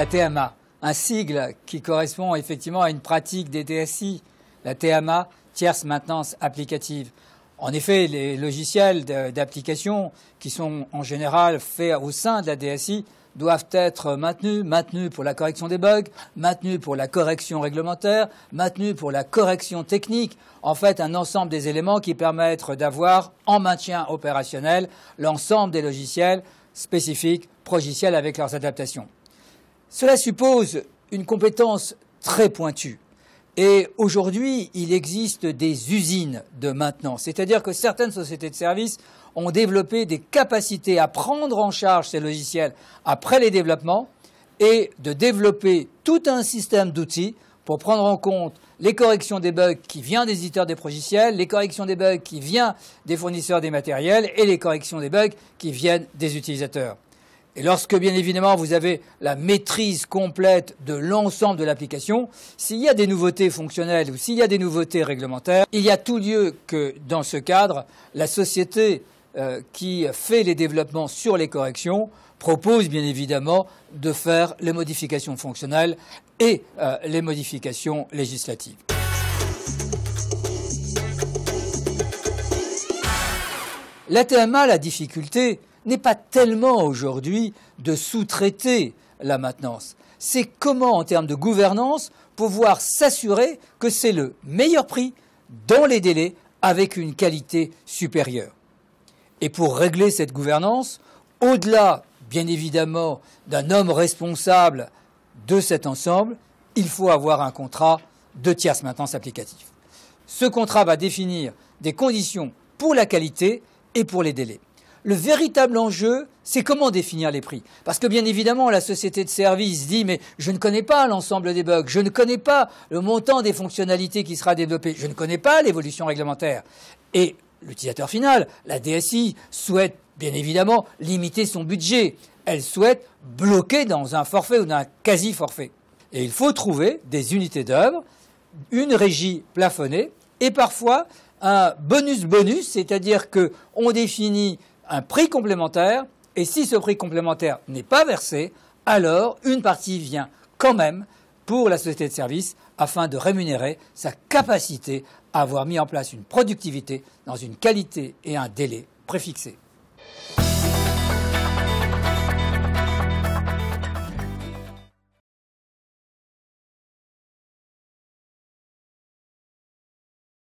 la TMA, un sigle qui correspond effectivement à une pratique des DSI, la TMA, tierce maintenance applicative. En effet, les logiciels d'application qui sont en général faits au sein de la DSI doivent être maintenus pour la correction des bugs, maintenus pour la correction réglementaire, maintenus pour la correction technique. En fait, un ensemble des éléments qui permettent d'avoir en maintien opérationnel l'ensemble des logiciels spécifiques, progiciels avec leurs adaptations. Cela suppose une compétence très pointue. Et aujourd'hui, il existe des usines de maintenance. C'est-à-dire que certaines sociétés de services ont développé des capacités à prendre en charge ces logiciels après les développements et de développer tout un système d'outils pour prendre en compte les corrections des bugs qui viennent des éditeurs des progiciels, les corrections des bugs qui viennent des fournisseurs des matériels et les corrections des bugs qui viennent des utilisateurs. Et lorsque, bien évidemment, vous avez la maîtrise complète de l'ensemble de l'application, s'il y a des nouveautés fonctionnelles ou s'il y a des nouveautés réglementaires, il y a tout lieu que, dans ce cadre, la société qui fait les développements sur les corrections propose, bien évidemment, de faire les modifications fonctionnelles et les modifications législatives. La TMA, la difficulté n'est pas tellement aujourd'hui de sous-traiter la maintenance. C'est comment, en termes de gouvernance, pouvoir s'assurer que c'est le meilleur prix, dans les délais, avec une qualité supérieure. Et pour régler cette gouvernance, au-delà, bien évidemment, d'un homme responsable de cet ensemble, il faut avoir un contrat de tierce maintenance applicative. Ce contrat va définir des conditions pour la qualité et pour les délais. Le véritable enjeu, c'est comment définir les prix. Parce que bien évidemment, la société de service dit « mais je ne connais pas l'ensemble des bugs, je ne connais pas le montant des fonctionnalités qui sera développé, je ne connais pas l'évolution réglementaire ». Et l'utilisateur final, la DSI, souhaite bien évidemment limiter son budget. Elle souhaite bloquer dans un forfait ou dans un quasi-forfait. Et il faut trouver des unités d'œuvre, une régie plafonnée et parfois un bonus-bonus, c'est-à-dire qu'on définit un prix complémentaire, et si ce prix complémentaire n'est pas versé, alors une partie vient quand même pour la société de service afin de rémunérer sa capacité à avoir mis en place une productivité dans une qualité et un délai préfixés.